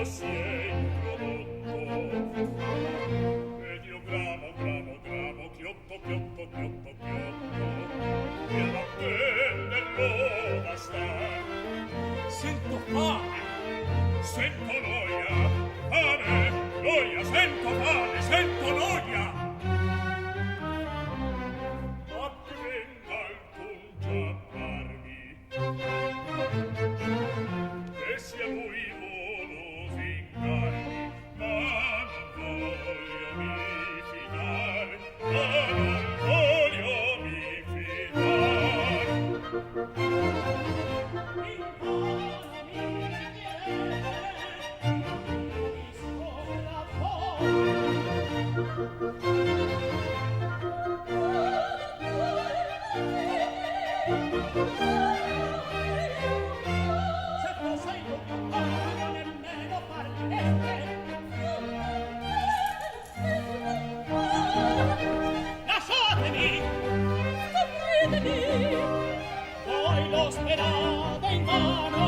si è introdotto. Ed io bramo, bramo, bramo, chiotto, chiotto, chiotto, chiotto, e alla prenderlo da star. Sento fame, sento noia, fame, noia, sento fame, sento noia. Ma che venga alcun giapparmi, che sia lui volosi inganni, ma non voglio mi fidare, ma non voglio mi fidare. Lasciatemi! Scopritemi! Voi lo sperate in vano!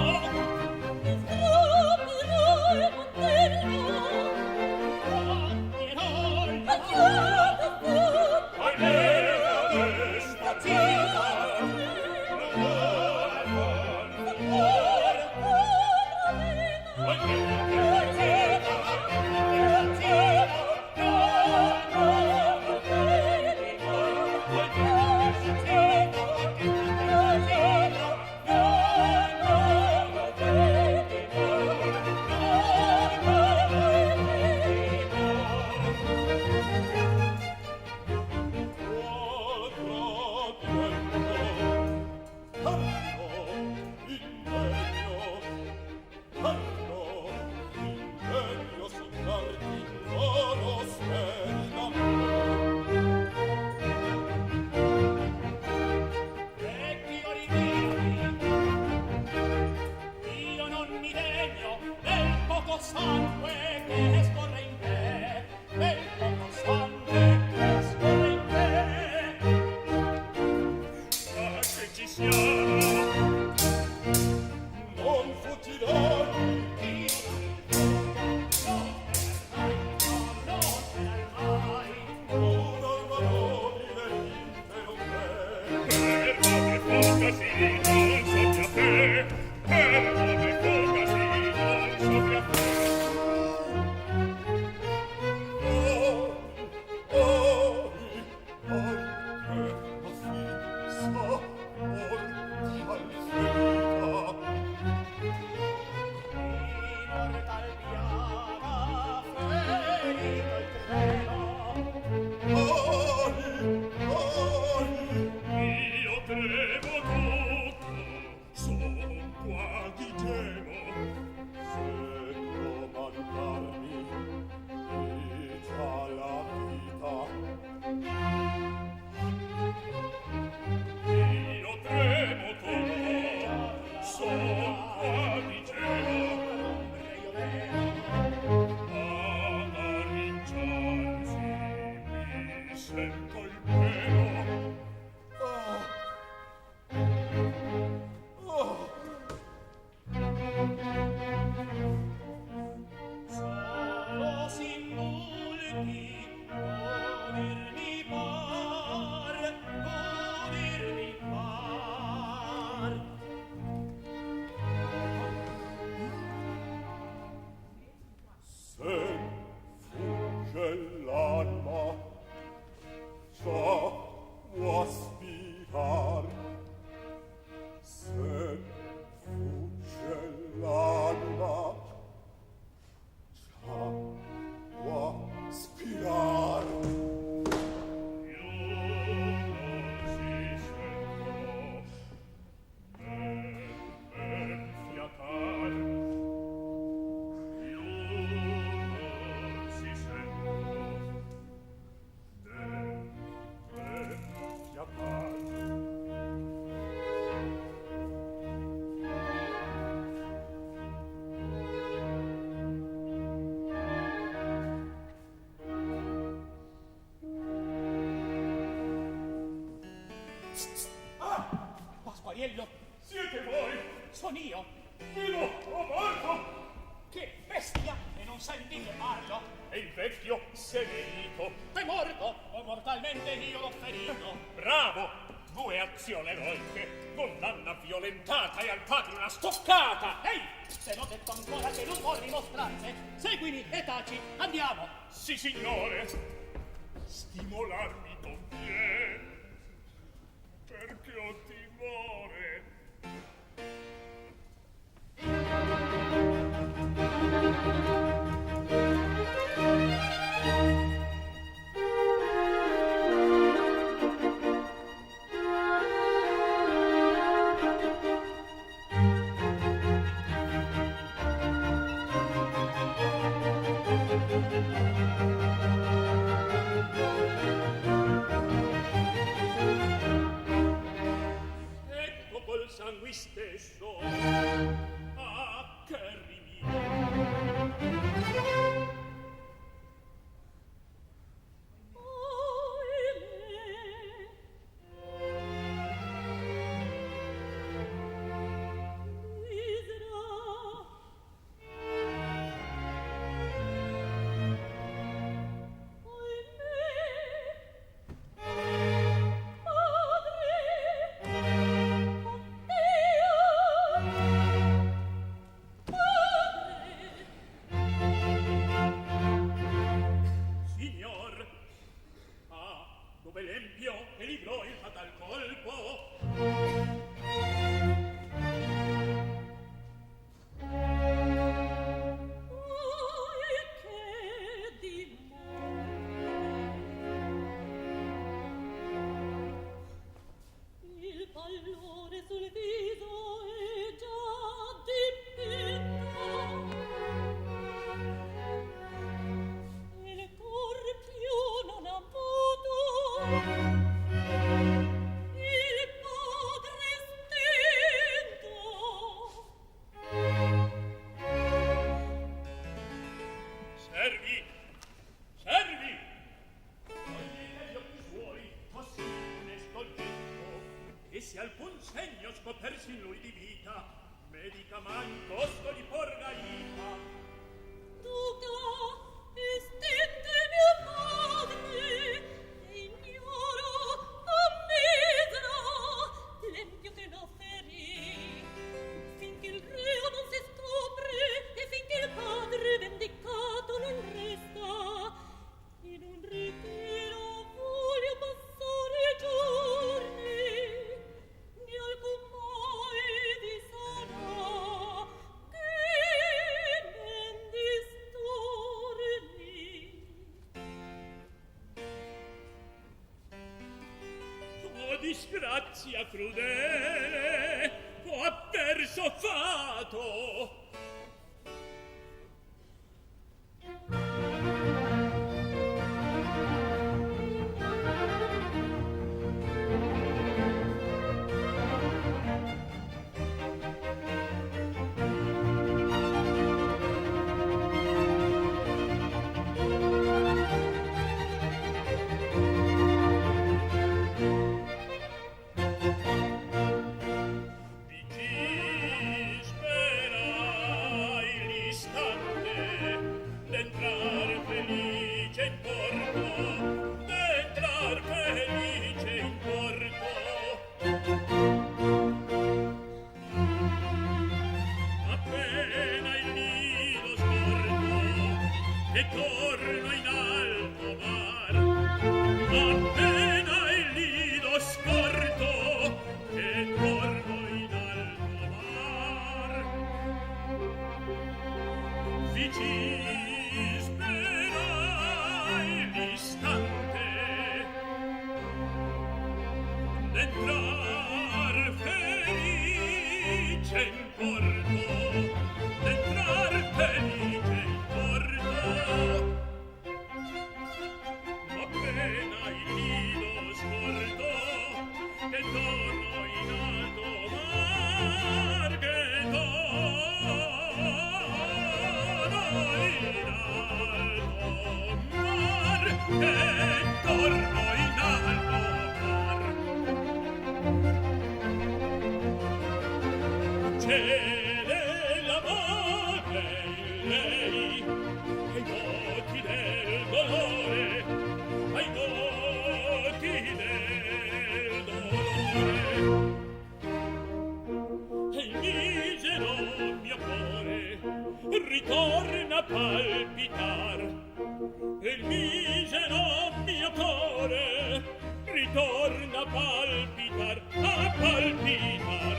Mi strapperò il mantello! Sangue che scorre in me, del poco sangue che scorre in me. Ma che ci siamo, non fuggirai. Pasquariello! Siete voi? Son io! Vivo o morto? Che bestia! azioni eroiche, condanna violentata e al padre una stoccata. Ehi, se l'ho detto ancora che non vuol dimostrarsi, seguimi e taci, andiamo. Sì, signore, stimolarmi conviene, perché ho timore. Ecco col sangue stesso. Ah, che rimi. Signor, ah, dove l'empio che librò il fatal colpo. Il pallore sul viso è già dipinto. Il corpio non ha avuto. Il padre stento. Servi! Servi! Togliete gli occhi suoi, così onesto getto, e se alcun segno scopersi in lui di vita, medica man tosto gli porga ita. Duca, estende mio padre, e ignoro, ammedra, l'empio che lo ferì. Finché il reo non si scopre, e finché il padre vendicato non resta, in un ritiro voglio passare giorni, di alcun mai vi sarà che men distorni. Oh, disgrazia crudele, ho avverso fato. Di chi sperai l'istante d'entrar felice in porto, d'entrar felice in porto. Appena il nido scorto, che torno in alto mar. Appena il nido scorto, che torno in alto mar. Vi ci sperai l'istante d'entrar felice in porto, d'entrar felice in porto. Appena il nido scorto, che torno in alto mar, che torno in alto mar, che torno in alto mar. Cede la madre in lei, ai doti del dolore, ai doti del dolore. ritorna a palpitar, e il misero mio cuore ritorna a palpitar, a palpitar.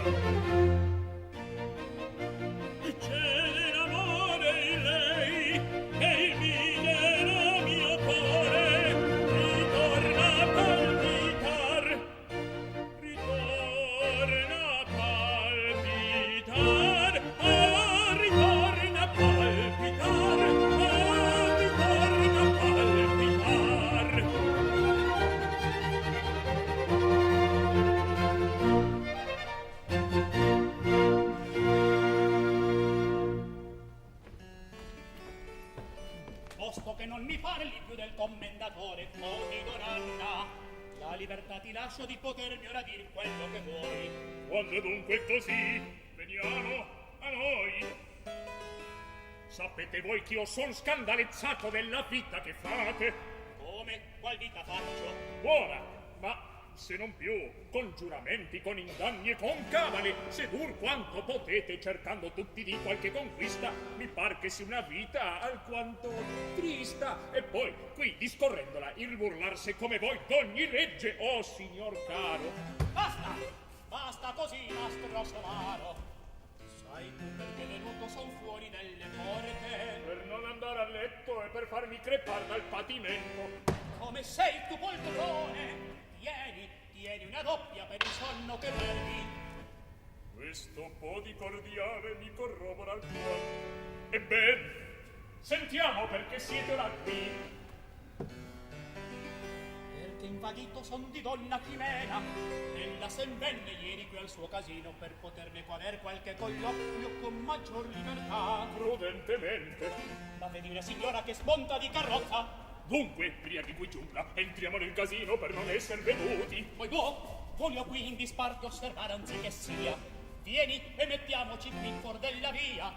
C'è l'amore in lei, e il misero mio cuore ritorna a palpitar, ritorna a palpitar, oh, ritorna a palpitar, oh, ritorna a palpitar. Posto che non mi parli più del commendatore, o di Don Anna, la libertà ti lascio di potermi ora dir quello che vuoi. Quando dunque così, veniamo a noi. Sapete voi che io son scandalizzato della vita che fate? Come? Qual vita faccio? Buona, ma se non più con giuramenti, con inganni e con cavali, sedur quanto potete, cercando tutti di qualche conquista, mi par che sia una vita alquanto trista. E poi qui discorrendola il burlarsi come voi d'ogni legge, oh signor caro. Basta! Basta così, mastro somaro. Sai tu perché venuto son fuori delle porte? Per non andare a letto e per farmi crepar dal patimento. Come sei tu poltrone? Tieni una doppia per il sonno che perdi. Questo po' di cordiale mi corrobora il cuore. Ebbene, sentiamo perché siete ora qui. Perché invadito son di donna chimera. Ella sen venne ieri qui al suo casino per poterne qualer qualche colloquio con maggior libertà. Prudentemente. Ma vedi una signora che smonta di carrozza. Dunque, prima di cui giungla, entriamo nel casino per non essere veduti. Poi voglio qui in disparte osservare anziché sia. Vieni e mettiamoci qui fuor della via.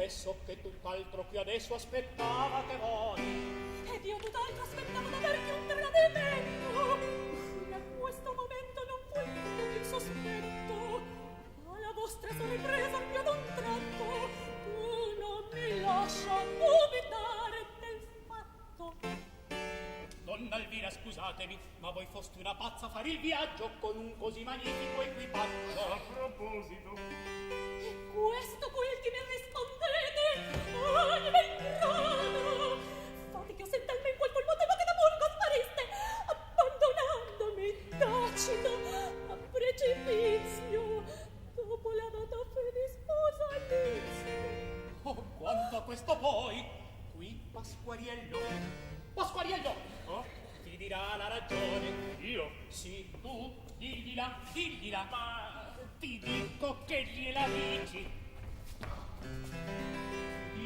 confesso che tutt'altro che adesso aspettava che voi. Ed io tutt'altro aspettavo d'averti un tradimento. Da questo momento non fu il sospetto. Alla vostra sorpresa più ad un tratto. Tu non mi lascia dubitare del fatto. Donna Elvira, scusatemi, ma voi foste una pazza a fare il viaggio con un così magnifico equipaggio. A proposito, E questo quel che mi rispondete? Anima in grado! Fate che io senta almen quel motivo che da Burgos fareste, abbandonandomi tacito a precipizio dopo la data fede sposa all'inizio. Oh, quanto a questo poi, qui Pasquariello. Pasquariello! oh, Ti dirà la ragione. io, Sì, tu, digliela, ma ti dico che gliela dici.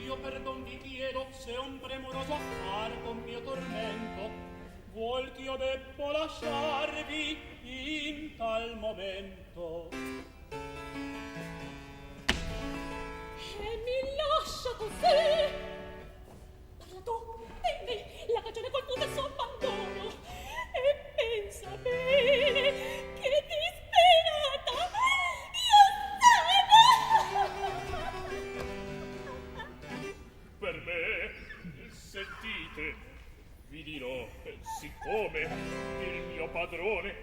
Io perdon vi chiedo se un premuroso affar con mio tormento vuol che io debbo lasciarvi in tal momento. E mi lascia così? Parla tu, dimmi la cagione col punto del suo abbandono. E pensa bene che disperata io per me, sentite, vi dirò, siccome il mio padrone,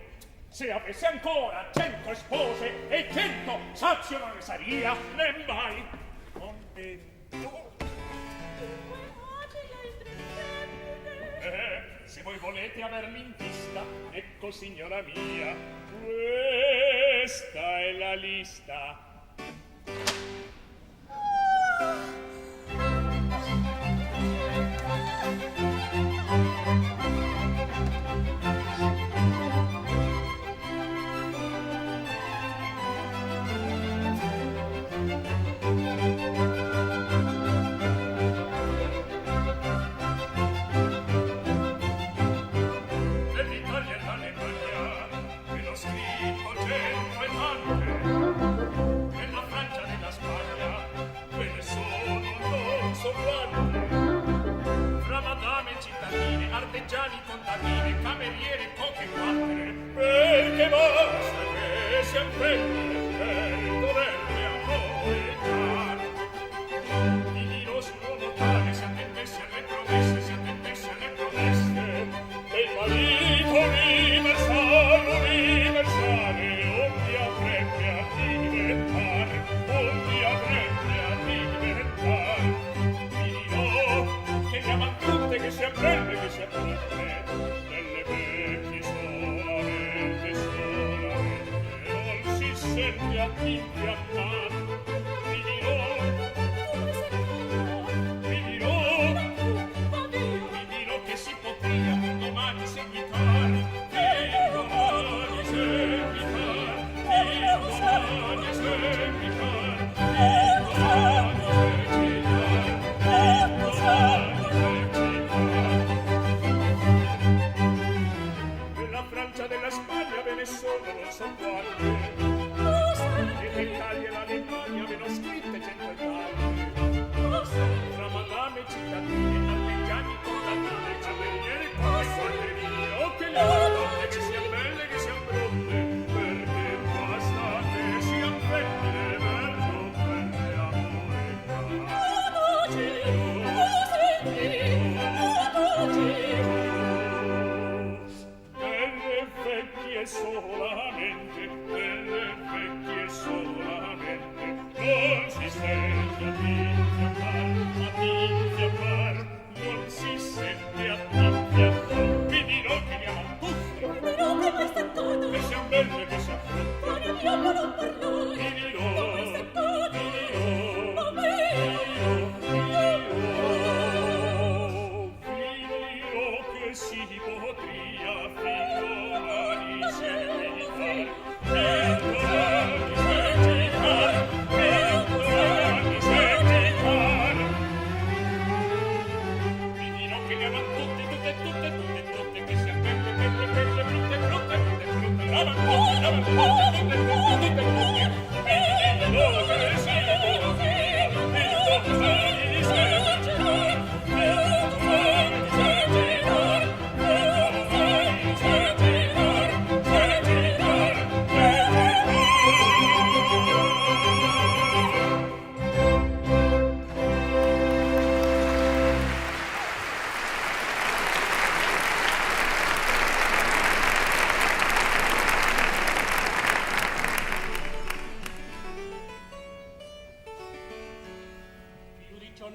se avesse ancora 100 spose e 100 sazio non ne saria, né mai contento. Se voi volete avermi in vista, ecco, signora mia, questa è la lista. Dell'Italia e l'Alemagna, dello scritto cento e tante, della Francia e della Spagna, quelle sono non sovrane. Fra madame e cittadine, artigiani, contadine, cameriere, coche e quattro, perché basta che siam femmine per doverle ammoreggiare. Di dirò sul nuovo tale, si attendesse alle promesse, si attendesse alle promesse, del marito universale, ogni avrebbe a diventar, ogni avrebbe a diventar. Vi dirò che le aman tutte, che siam belle, che siam brutte, delle vecchie solamente, non si sente a infiammar. Vi dirò che si potria domani seguitar, domani seguitar, domani seguitar, domani seguitar, della Francia, della Spagna ve ne sono non so quante, e dell'Italia e l'Alemagna ve ne ho scritte 100 e tante. Tra madame e cittadine, artigiani, contadine, cameriere, come quadrine, o che le donne che sian belle, che sian brutte, perché basta che sian femmine per doverle delle vecchie solamente, delle vecchie solamente, non si sente a infiammar, non si sente a infiammar. Vi dirò che mi aman tutte, che siam belle, che siam brutte. Vi dirò che si potria fin domani seguitar, fin domani seguitar, fin domani seguitar. Vi dirò che le aman tutte, che siam belle, brutte, brutte, l'aman tutte, brutte. Vi dirò che si potria fin domani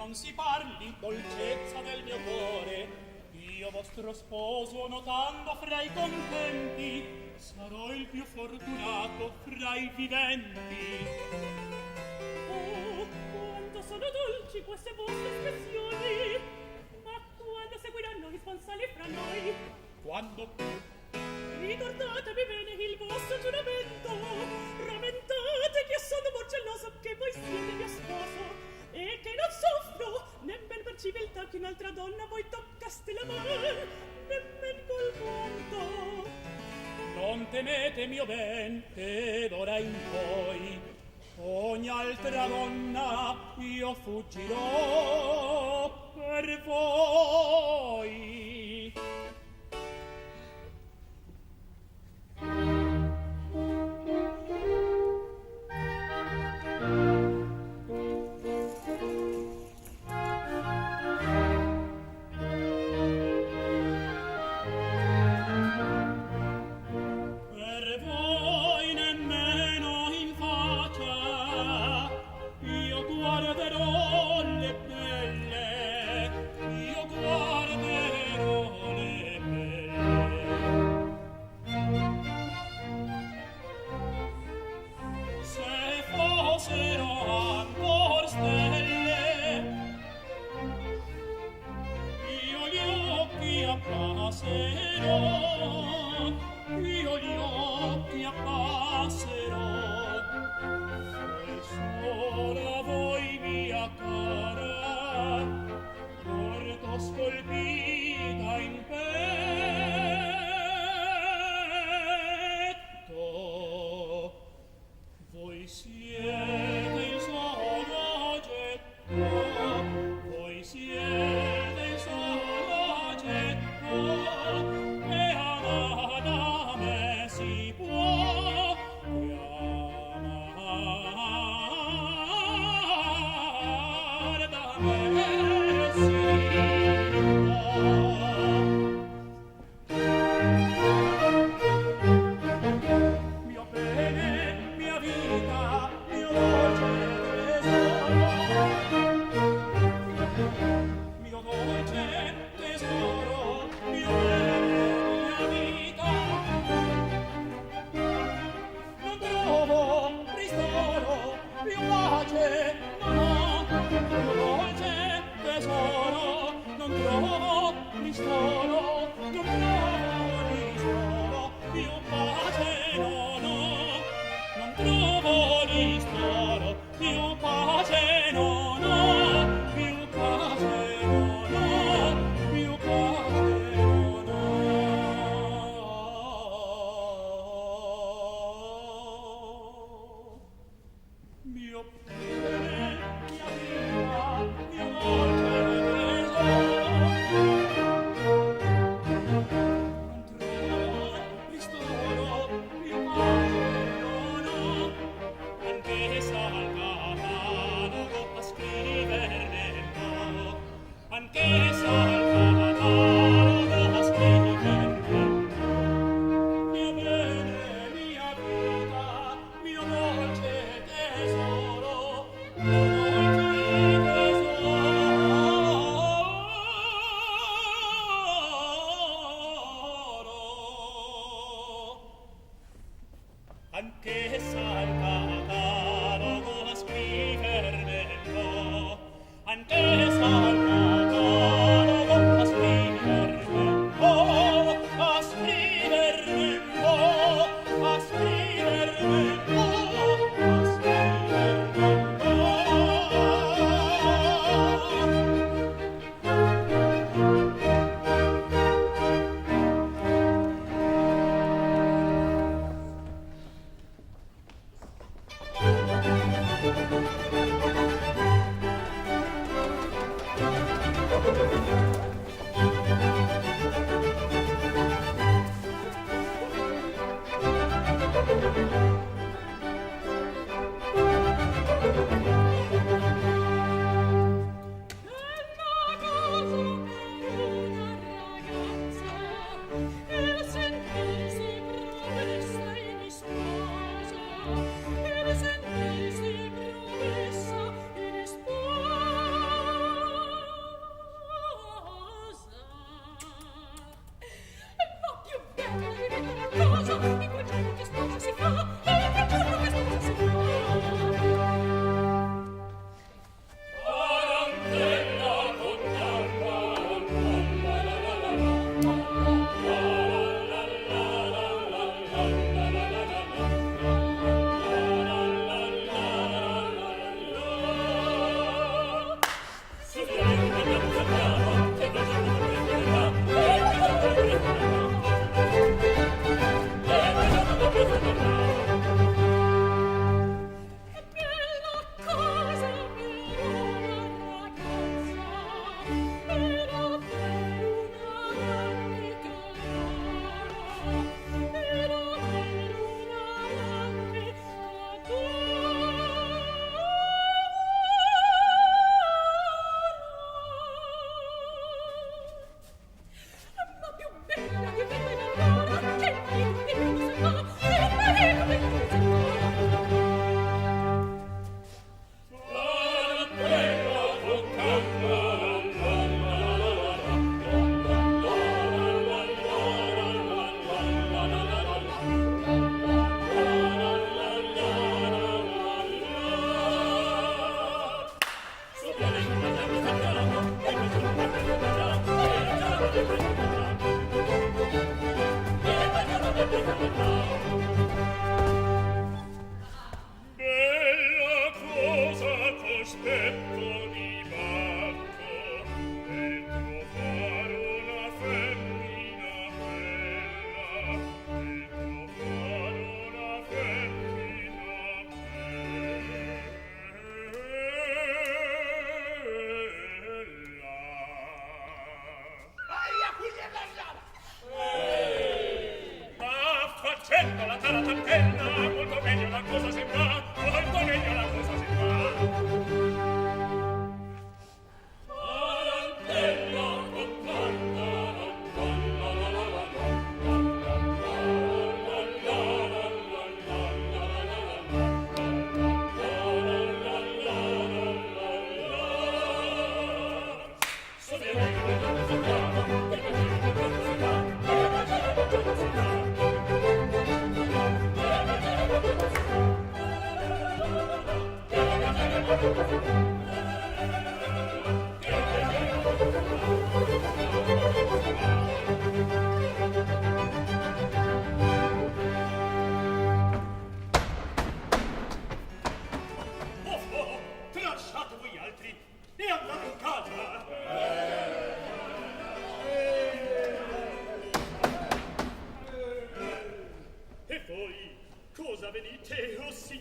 non si parli, dolcezza del mio cuore. Io vostro sposo, notando fra i contenti, sarò il più fortunato fra i viventi. Oh, quanto sono dolci queste vostre espressioni! Ma quando seguiranno i sponsali fra noi? Quando? Ricordatevi bene il vostro giuramento, rammentate che sono morgelloso, che voi siete mio sposo, e che non soffro, nemmen per civiltà che un'altra donna voi toccaste la man, nemmen col guanto. Non temete, mio ben, che d'ora in poi ogni altra donna io fuggirò per voi. Io gli occhi appasserò, e sola voi mia cara, porto scolpita in petto. Voi siete il solo oggetto, voi siete il solo oggetto, e amar da me si può, e amar da me si può. Mio bene, mia vita, mio dolce tesoro, mio bene, mia vita. Non trovo ristoro, più pace non ho, mio dolce tesoro. Non trovo ristoro, non trovo ristoro, più pace non ho. Non trovo ristoro, più pace non ho, più pace non ho, più pace non ho. Mio bene, mia vita, mio dolce tesoro. Non trovo ristoro, più pace non ho, anche salgavano a scriverne no, anche salgavano a scriverne no. Mio bene, mia vita, mio dolce tesoro,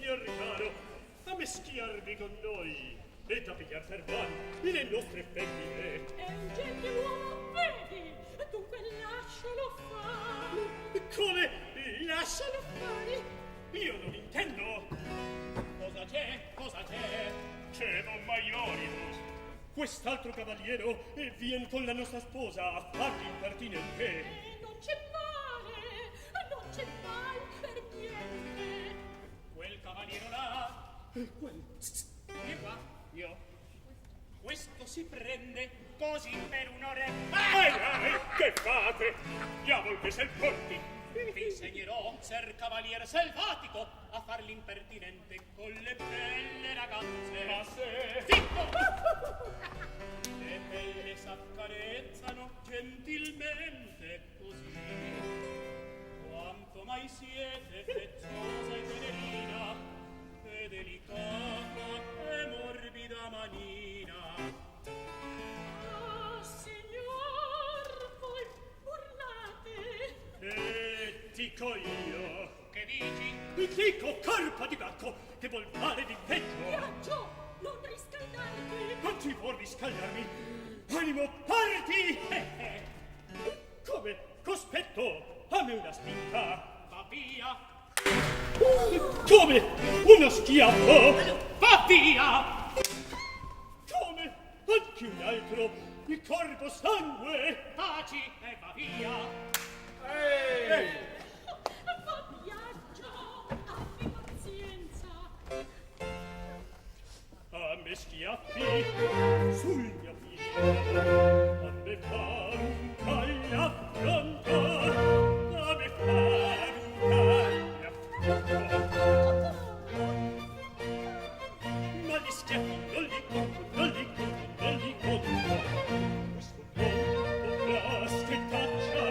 signor caro, a meschiarvi con noi e da pigliar per van le nostre femmine. È un gentiluomo, vedi? Dunque lascialo fare. Come? Lascialo fare? Io non intendo. Cosa c'è? Cosa c'è? C'è Don Maioribus. Quest'altro cavaliero vien con la nostra sposa a fargli impertinente. Non c'è male, non c'è mal per niente. Quel cavaliere là. Quel... Vieni qua, io. Questo si prende così per un'ora. Ai, che fate? Diavol che sei porti! Vi insegnerò, ser cavaliere selvatico, a far l'impertinente con le belle ragazze. Ma se... Zitto! Le belle s'accarezzano gentilmente così. Quanto mai siete preziosa e tenerina, e delicata e morbida manina. Ah, signor, voi urlate. Dico io. Che dici? Dico corpo di bacco che vuol fare di peggio. Viaggio, non riscaldarti. Non ti vuol riscaldarmi. Animo, parti! Come? Cospetto, dammi una spinta. Va via! Come? Uno schiaffo? Va via! Come? Anche un altro? Il corpo sangue? Taci e va via! Va viaggio, abbi pazienza. A me schiaffi sul mio viso, a me far un taglio affronto, a me far un taglio affronto. Ma gli schiaffi non li conto, non li conto, non li conto. Questo mondo dovrà schettaccia,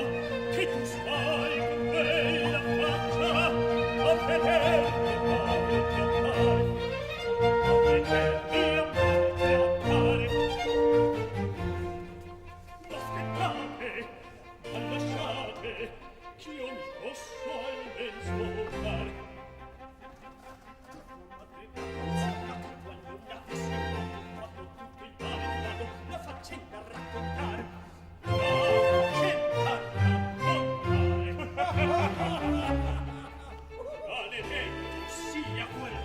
che tu stai con bella faccia, a vedermi male che fai. Aspettate, lasciate, ch'io mi posso almen sfogare. Quando l'avessi fatto tutto il male, la faccenda raccontare. La faccenda raccontare. Maledetto sia quel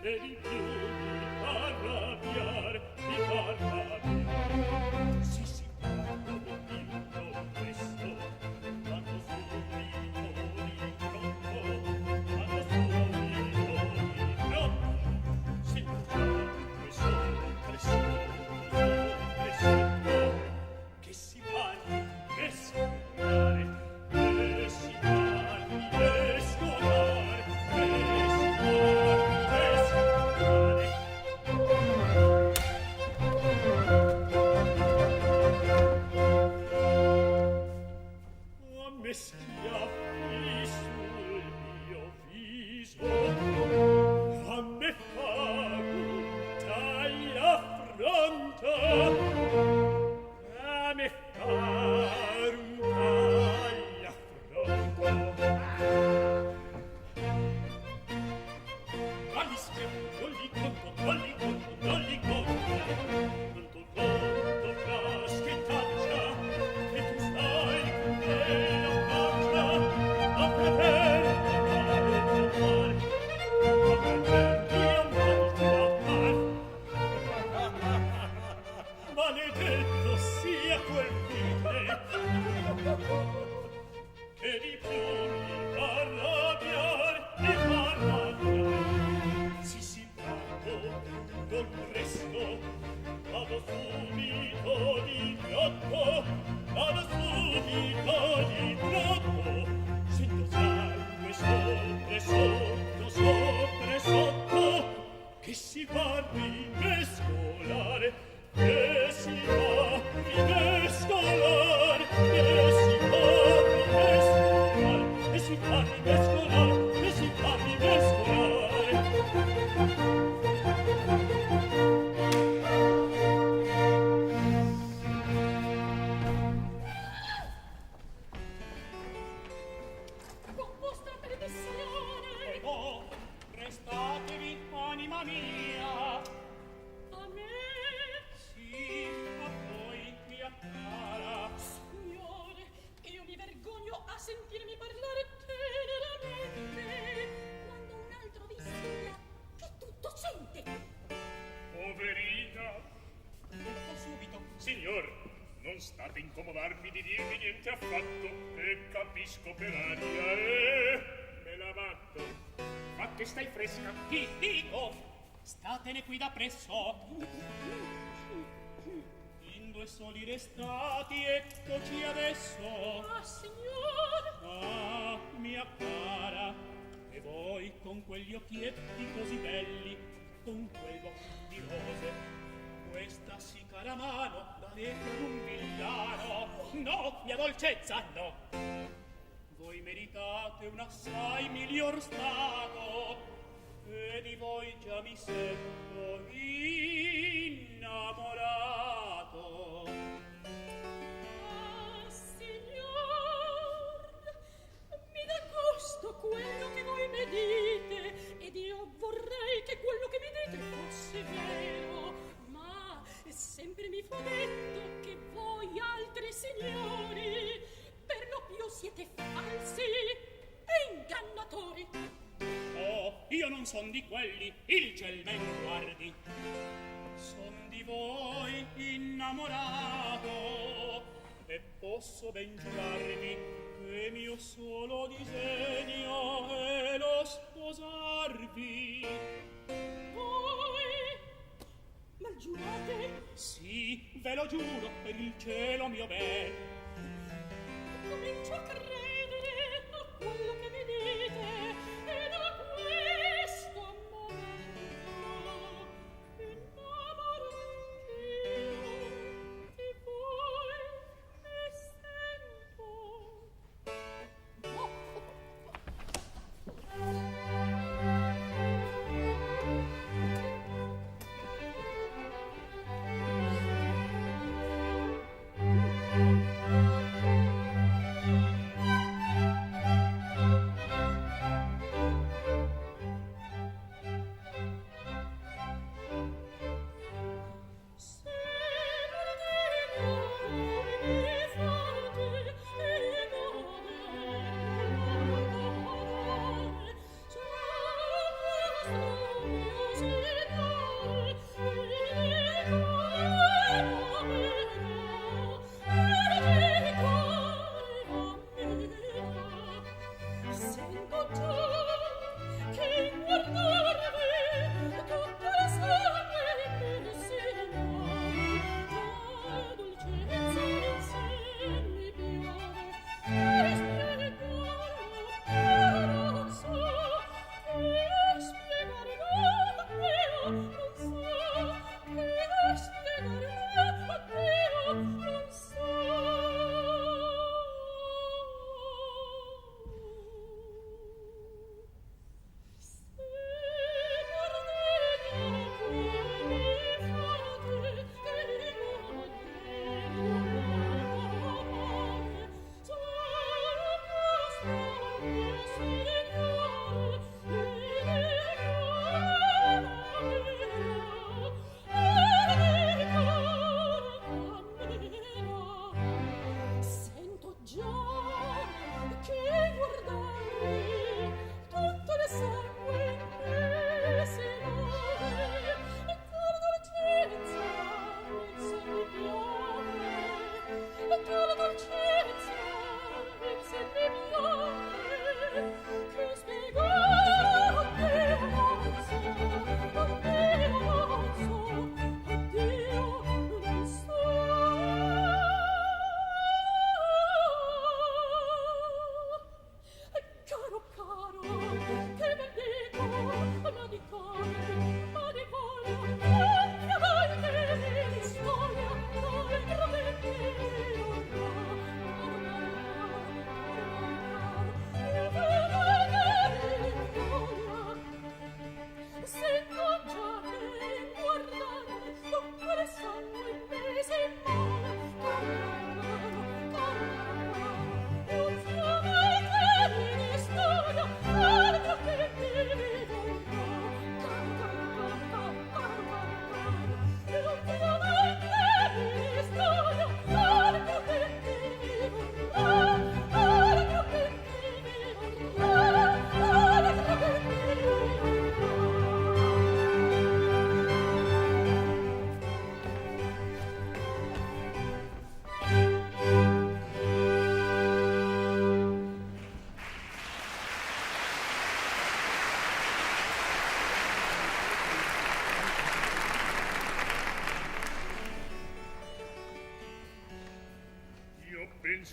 e di più mi fa arrabbiar, mi fa arrabbiar. Sì, sì, quando dico questo, quando subito di troppo, quando subito di troppo, sento già soppresso, che si parli mescolare, che si parli mescolare, che si parli mescolare. A me schiaffi sul mio viso, a me fa un taglio affronto, a me far un taglio affronto. Ma gli schiaffi non li conto, non li conto, non li conto. Tanto dovrà schettaccia, che tu stai con me la faccia, a vedermi male da fare, a vedermi male da fare. Maledetto sia quel fine, che di più mi fa arrabbiar, mi fa arrabbiar. Sì, sì, vado, non resto, vado subito di troppo, vado subito di troppo. Sento sangue sopra e sotto, sopra e sotto, che si va a rimescolare, che si va a rimescolare, che si va a rimescolare, che si va a rimescolare, che si va a rimescolare. Con vostra permissione. mia. A me? Sì, a voi, mia cara. Signore, io mi vergogno a sentirmi parlare teneramente quando un altro vi sia che tutto sente. Poverina! Detto subito. Signor, non state incomodarmi di dirmi niente affatto, e capisco per aria, me la matto. Ma che stai fresca? Ti dico, statene qui da presso. In due soli restati, eccoci adesso. Ah, signore! Ah, mia cara, e voi con quegli occhietti così belli, con quei bocchi di rose, questa sì cara mano darete ad un villano. No, mia dolcezza, no. Voi meritate un assai miglior stato, e di voi già mi sento innamorato. Ah, signor, mi dà gusto quello che voi mi dite, ed io vorrei che quello che mi dite fosse vero, ma sempre mi fu detto che voi altri signori per lo più siete falsi e ingannatori. Oh, io non son di quelli, il ciel me lo guardi. Son di voi innamorato, e posso ben giurarvi che mio solo disegno è lo sposarvi. Voi, ma giurate? Sì, ve lo giuro per il cielo mio bel. Comincio a credere a quello che mi dite, e da questo momento innamoro anch'io di voi mi sento. Oh.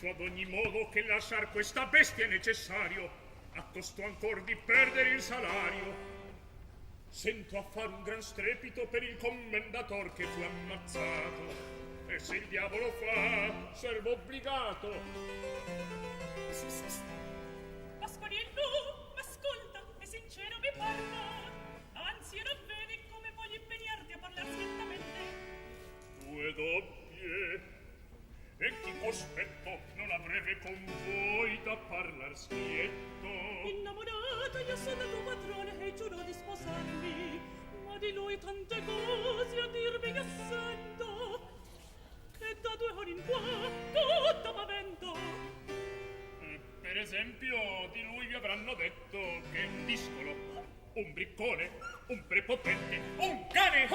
penso ad ogni modo che lasciar questa bestia è necessario, a costo ancor di perdere il salario. Sento a far un gran strepito per il commendator che fu ammazzato, e se il diavolo fa, servo obbligato. Pasquariello, ascolta, è sincero mi parla. Anzi, ora vedi come voglio impegnarti a parlar schiettamente. Due doppie, e chi cospetto non avrebbe con voi da parlar schietto. Innamorata io sono tuo padrone e giuro di sposarmi, ma di lui tante cose a dirmi io sento, che da 2 ore in qua tutto m'avvento. Per esempio, di lui vi avranno detto che è un discolo, un briccone, un prepotente, un cane!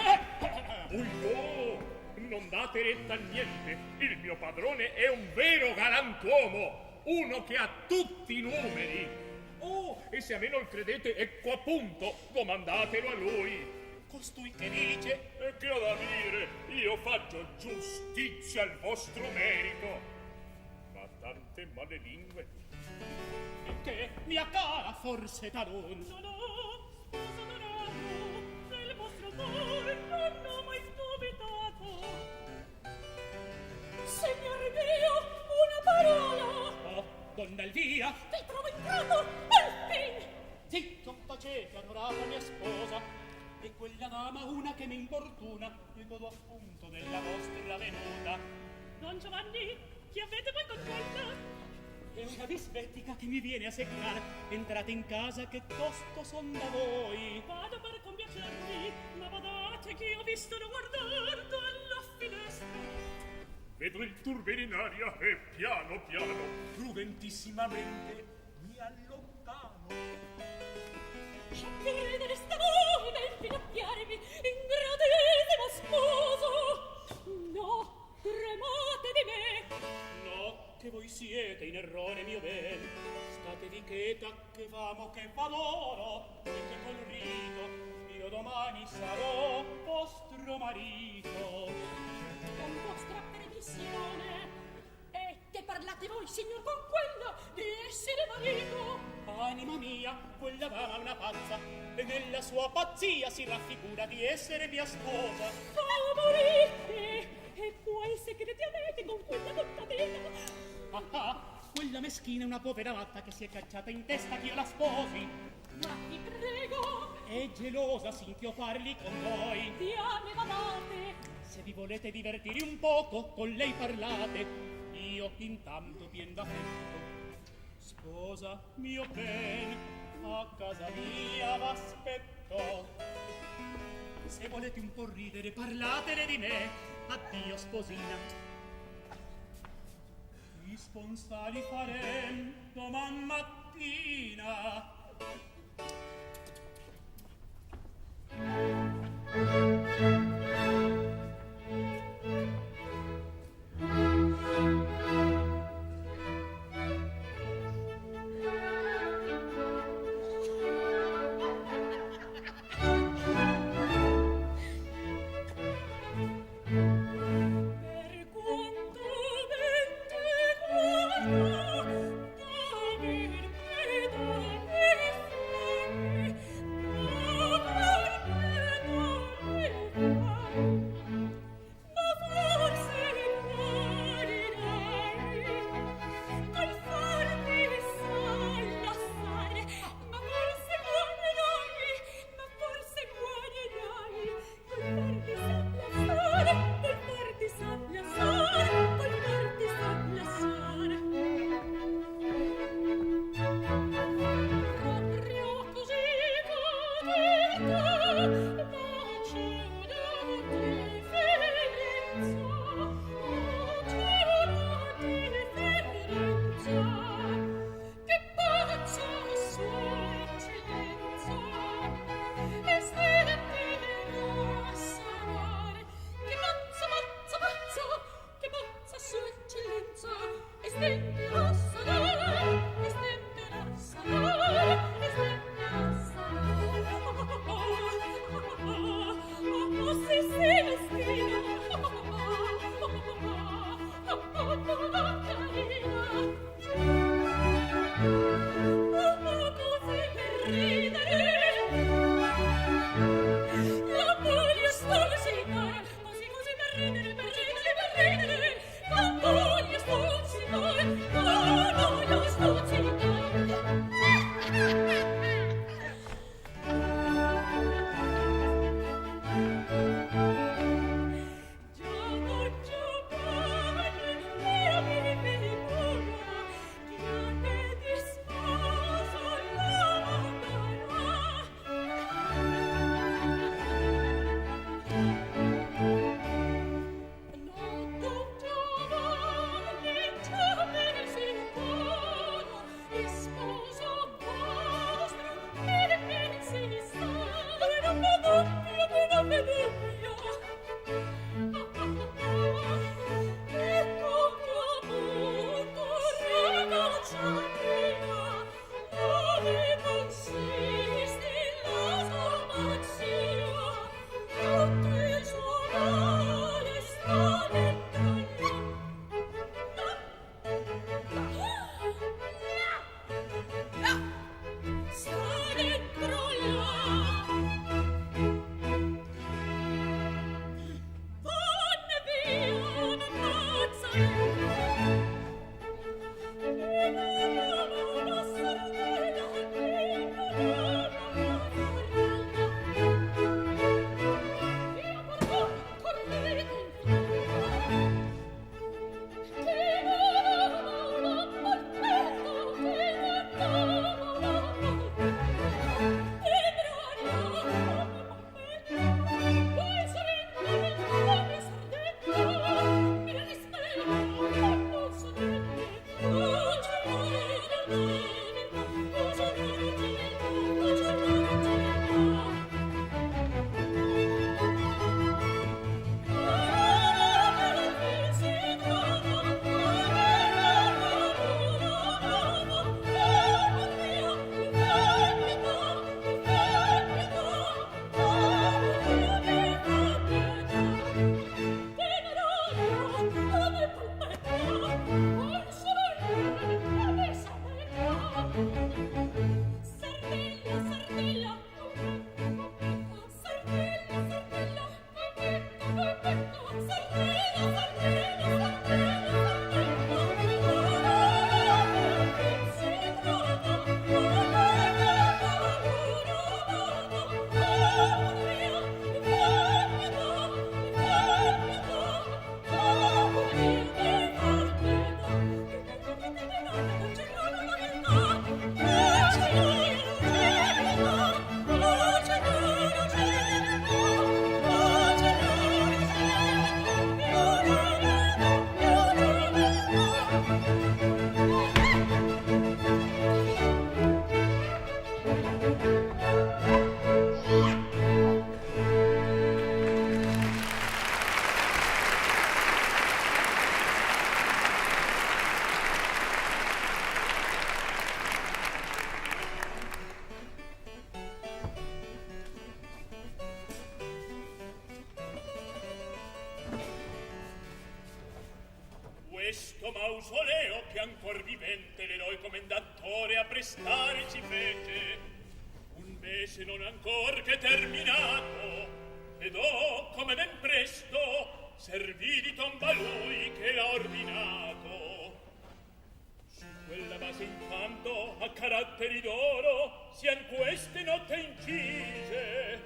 Non date retta a niente, il mio padrone è un vero galantuomo, uno che ha tutti i numeri. Oh, e se a me non credete, ecco appunto, domandatelo a lui. Costui che dice, E che ho da dire? Io faccio giustizia al vostro merito. Ma tante male lingue. che mia cara forse talon. No, no, sposo onorato, del vostro amore non ho mai dubitato. Signore mio, una parola! Oh, donna Elvia, Vi trovo entrato, al fin! zitto, tacete, adorata mia sposa. E quella dama una che mi importuna, mi godo appunto della vostra venuta. Don Giovanni, chi avete voi con quella? È una disvettica che mi viene a seccar. Entrate in casa che tosto son da voi. Vado per compiacervi, ma badate che io vi sto guardando alla finestra. Vedo il turbine in aria e piano piano, prudentissimamente, mi allontano. Credere sta voi nel finocchiarmi, ingradesimo sposo! No, tremate di me! No, che voi siete in errore, mio ben. Statevi cheta che famo che valoro, e che col rito io domani sarò vostro marito. Con vostra permissione. E che parlate voi, signor, con quello di essere marito? Anima mia, quella dama è una pazza, e nella sua pazzia si raffigura di essere mia sposa. Favorite! E quali segreti avete con quella contadina? Ah ah, quella meschina è una povera matta che si è cacciata in testa che io la sposi. Ma vi prego, È gelosa sinch'io io parli con voi. diame badate! Se vi volete divertire un poco, con lei parlate. Io intanto vien da tempo. Sposa mio ben, a casa mia v'aspetto. Se volete un po' ridere, parlatele di me. Addio sposina. I sponsali farem doman mattina. Per quanto ben te guardo, d'aver che da me fai, d'aver che da me fai. Ma forse guarirai, col farti s'allassare, ma forse guarirai, col farti s'allassare, col farti s'allassare, col farti s'allassare. Proprio così cadete, bacio da differenza, che pazza sua eccellenza, e stenderà a sanare, che pazza sua eccellenza, e stenderà a sanare, e stenderà a sanare, e stenderà a sanare. Questo mausoleo che ancor vivente l'eroi commendatore a prestare ci fece un mese non ancor che terminato, ed come ben presto servì di tomba lui che l'ha ordinato. Su quella base intanto a caratteri d'oro sian queste note incise,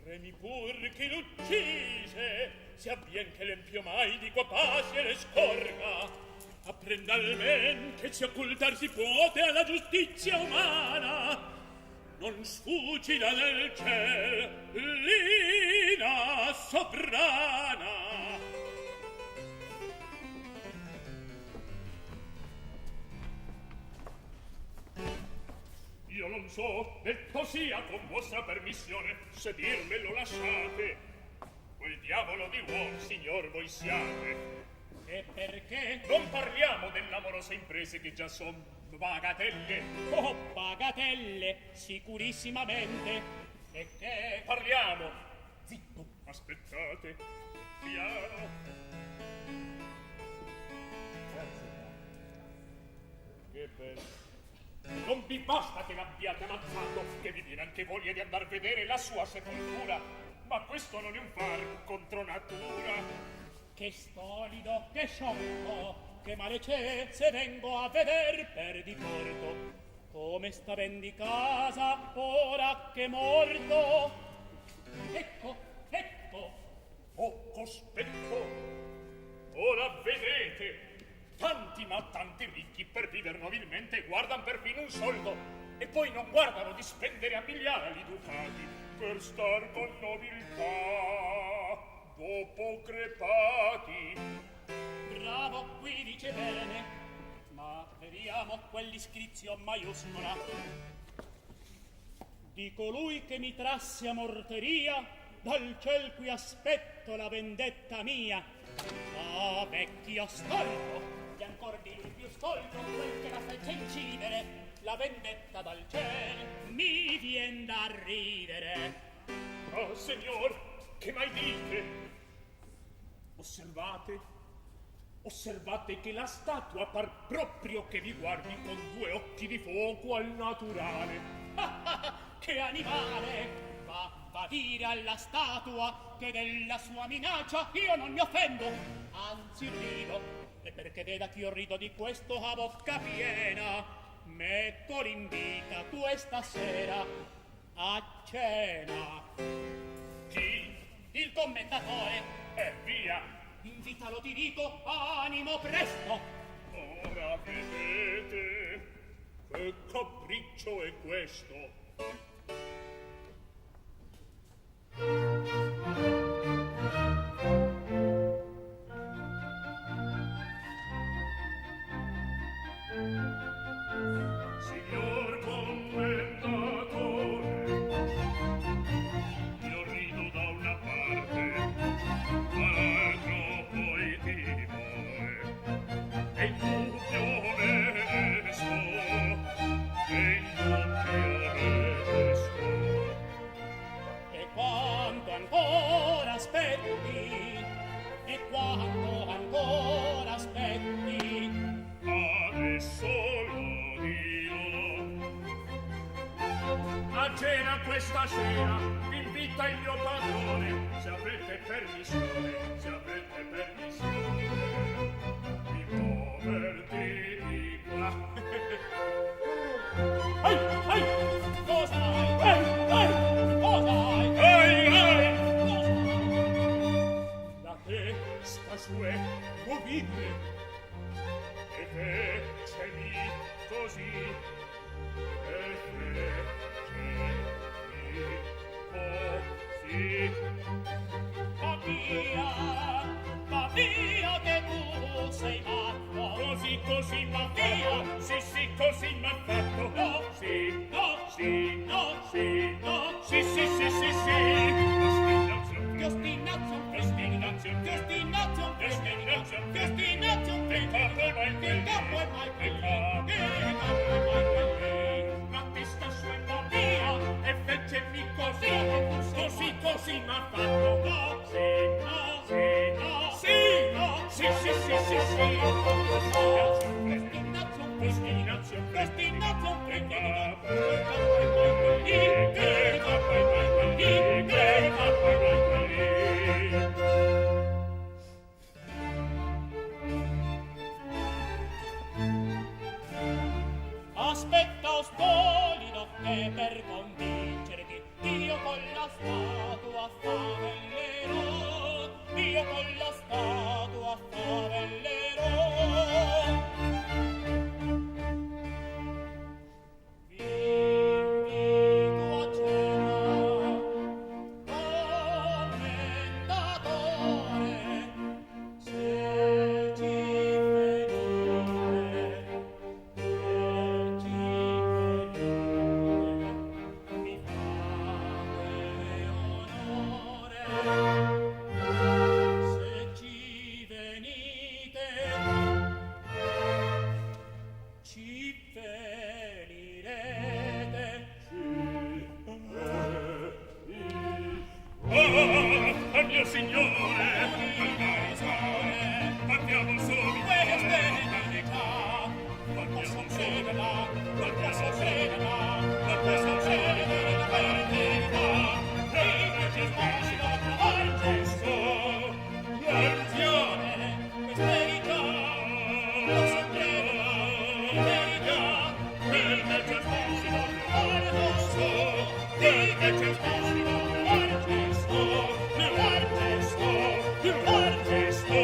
tremi pur chi l'uccise, si avvien che l'empio mai di qua passi e le scorga, apprenda almen che si occultar si puote alla giustizia umana, non sfuggirà del ciel l'ina sovrana. Io non so, detto sia con vostra permissione, se dirmelo lasciate, quel diavolo di uom, signor, voi siate. E perché? Non parliamo dell'amorose imprese che già son bagatelle. Oh, bagatelle, sicurissimamente. E che? Parliamo. Zitto, aspettate. Piano. Che bello. Non vi basta che l'abbiate ammazzato, che vi viene anche voglia di andar a vedere la sua sepoltura. Ma questo non è un far contro natura. Che stolido, che sciocco, che male c'è se vengo a veder per diporto come sta ben di casa ora che è morto. Ecco, ecco. Oh, cospetto. Ora vedrete. Tanti ma tanti ricchi per viver nobilmente guardan perfino un soldo e poi non guardano di spendere a migliaia di ducati per star con nobiltà dopo crepati. Bravo, qui dice bene, ma vediamo quell'iscrizio maiuscola di colui che mi trasse a morteria, dal ciel qui aspetto la vendetta mia. Ah, vecchio stolto, e ancor di lui più stolto quel che la fece incidere, la vendetta dal ciel mi vien da ridere. Ah, signor, che mai dite? Osservate che la statua par proprio che vi guardi con due occhi di fuoco al naturale. Che animale! Va dire alla statua che della sua minaccia io non mi offendo, anzi rido, e perché veda che io rido di questo a bocca piena, metto l'invita questa sera a cena. Chi? Il commendatore. Via! Invitalo, ti dico, animo presto. Ora vedete, che capriccio è questo? Signor commendatore, io rido da una parte, dall'altro poi timore, e il dubbio me ne sto, e il dubbio me ne sto. E quanto ancora aspetti? E quanto ancora aspetti? Adesso lo dirò. A cena questa sera vi invita il mio padrone, se avrete permissione, di muoverti di qua. Cosa hai? Cosa hai? La testa sua è movibile e fecemi così, e fecemi così. Va via Sì, no, sì, sì, sì, sì, sì. Ostinazio, Ostinazio, ostinazio, ostinazio, ostinazio, che capo è mai che capo è mai che quelli, che capo è mai quelli. la testa sua via e fecemi così, così m'ha fatto. No, Sì, no, sì, no, sì, no, sì, sì, sì, sì, sì. ostinazio, Ostinazio, ostinazio, che che capo capo è mai quelli, che capo è mai quelli, che capo è mai quelli. Aspetta, stolido, che per convincerti io con la statua favellerò, io con la statua favellerò. Vi invito a cena, commendatore, se ci venite. Mi fate onore se ci venite, ci venirete. Ah, mio signore, andiamo subito. Questa è verità, non posso crederla, non posso crederla, non posso crederla per verità. Io ci sbaglio a trovare giusto, guardiane, questa è verità, non posso crederla, verità. Io ci sbaglio a trovare giusto, io ci sbaglio a trovare giusto, trovare giusto, trovare giusto.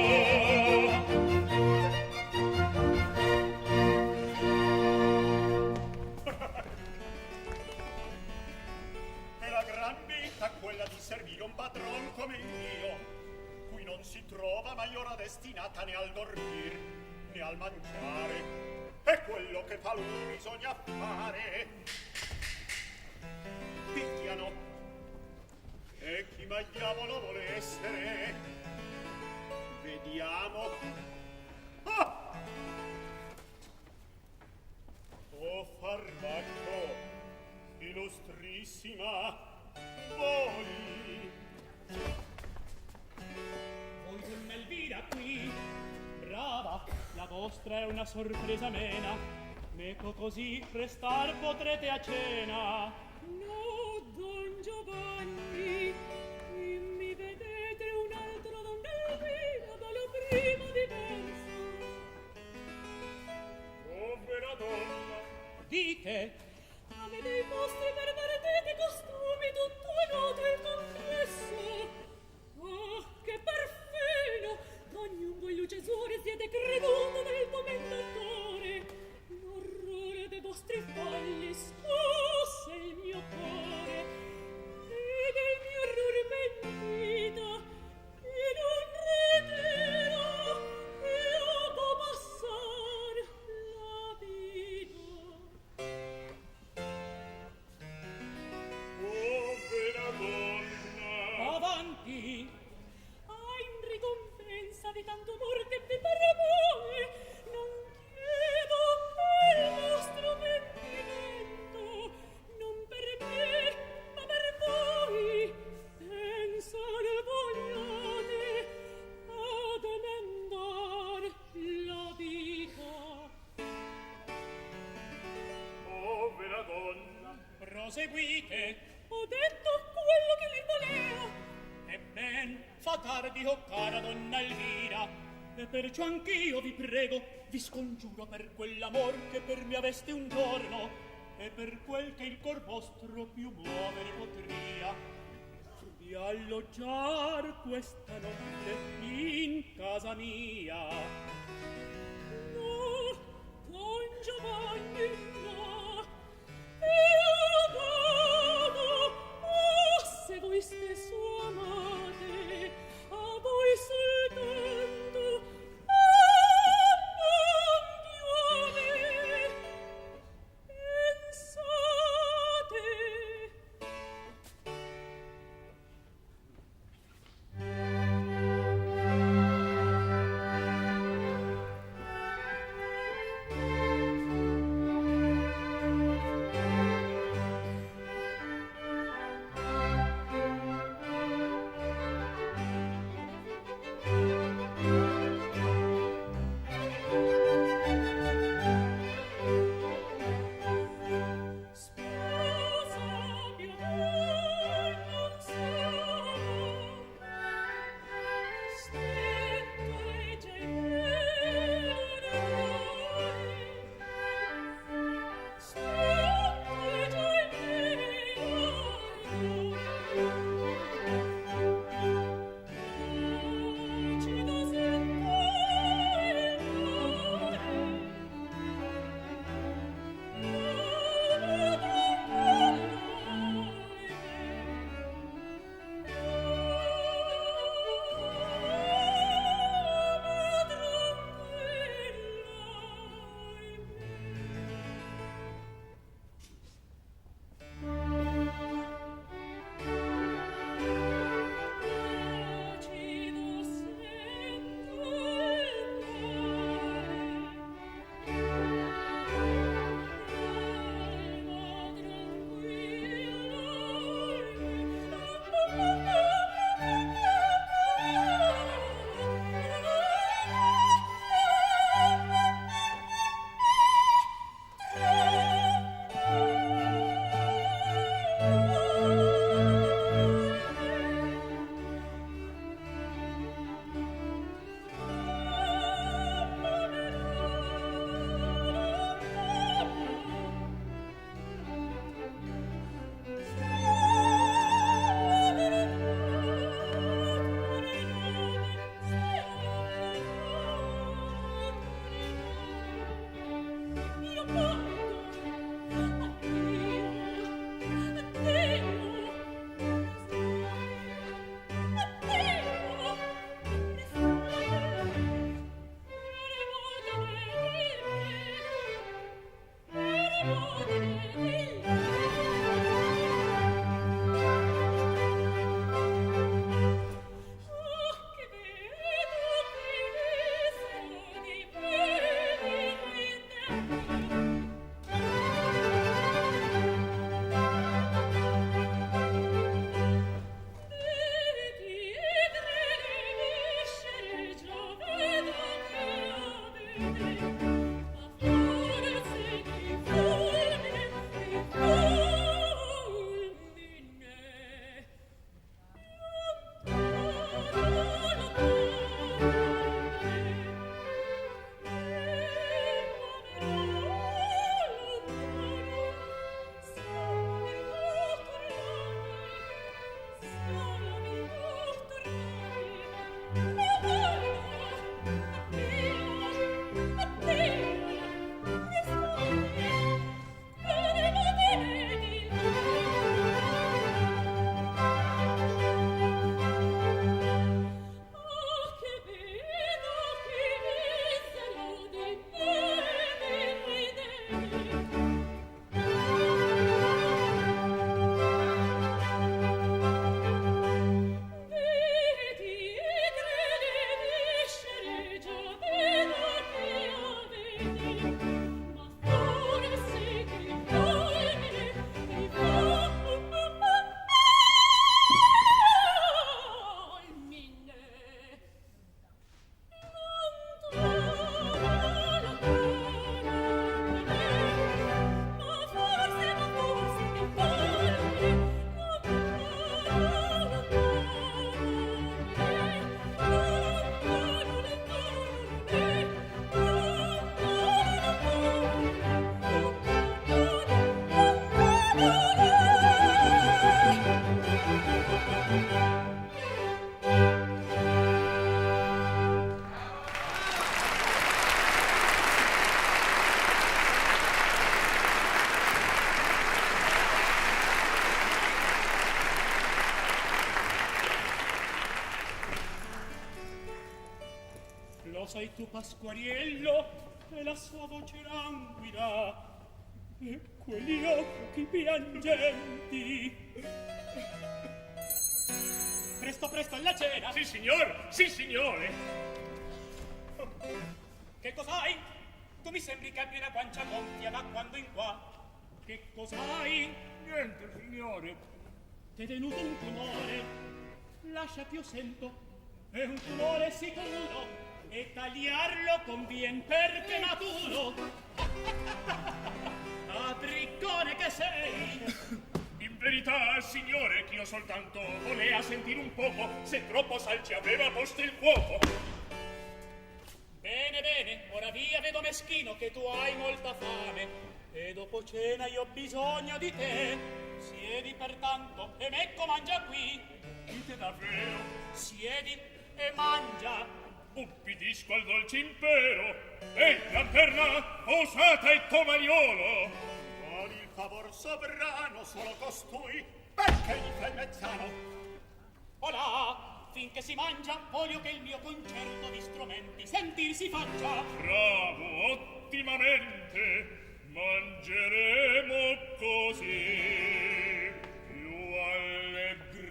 È la gran vita quella di servire un padron come io, cui non si trova maiora destinata né al dormir né al mangiare. È quello che fa lui bisogna fare. Picchiano. E chi mai diavolo vuole essere? Vediamo. Ah! Oh farmacco, illustrissima, voi. Voi donna Elvira qui, brava, la vostra è una sorpresa amena, meco così restar potrete a cena. No, Don Giovanni, mi vedete un altro Don Elvira dalla prima diversa. Povera donna, Dite, Avete i vostri pervertiti costumi, tutto è noto il confesso. Oh, che perfino! D'ognun voi lucesore siete creduto del commendatore. L'orrore dei vostri falli scosse il mio cuore. E del mio errore pentita, in un ritiro, io do passar la vita. povera donna. avanti, In ricompensa di tanto amor che vi per voi non chiedo il vostro pentimento, non per me ma per voi, pensa che vogliate ad emendar la vita. Povera donna, proseguite. Ho detto quello che li voleva. E ben fa tardi, o cara donna Elvira, e perciò anch'io vi prego, vi scongiuro per quell'amor che per me aveste un giorno, e per quel che il cor vostro più muovere potria, di alloggiar questa notte in casa mia. No, Don Giovanni, no. Io vado, oh, se voi stesso amate, a voi soltanto, non più a me. Pensate sei tu Pasquariello e la sua voce languida e quegli occhi piangenti. Presto presto alla cena. Sì, signor! Sì, signore! Che cos'hai? Tu mi sembri che abbia una guancia gonfia da quando in qua. Che cos'hai? Niente, signore. T'è venuto un tumore. Lasciati, io sento. È un tumore sicuro e tagliarlo convien perché è maturo. Adriccone che sei! In verità, signore, che io soltanto volea sentire un poco se troppo sal ci aveva posto il fuoco. Bene, bene, ora via, vedo meschino che tu hai molta fame e dopo cena io ho bisogno di te. Siedi pertanto e mecco mangia qui. Dite davvero? Siedi e mangia. Ubbidisco al dolce impero. Ehi, lanterna, osata e tomaiolo! Con il favor sovrano solo costui, perché gli fai mezzano? Olà, finché si mangia, voglio che il mio concerto di strumenti sentir si faccia. Bravo, ottimamente. Mangeremo così, più allegramente.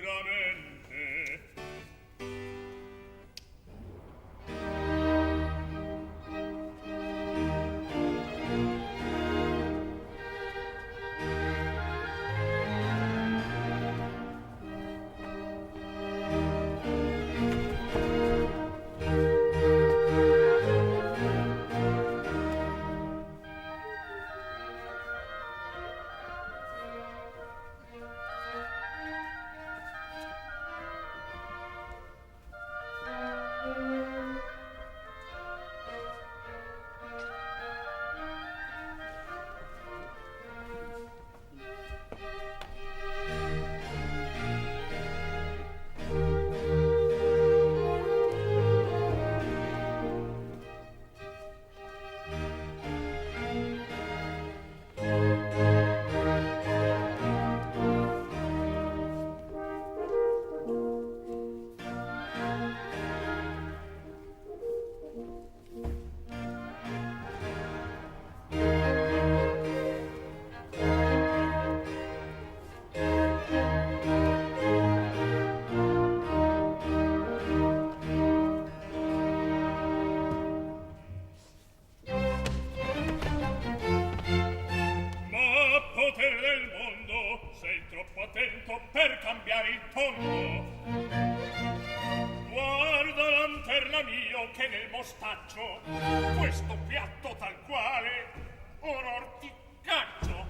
Questo piatto tal quale onor ti caccio.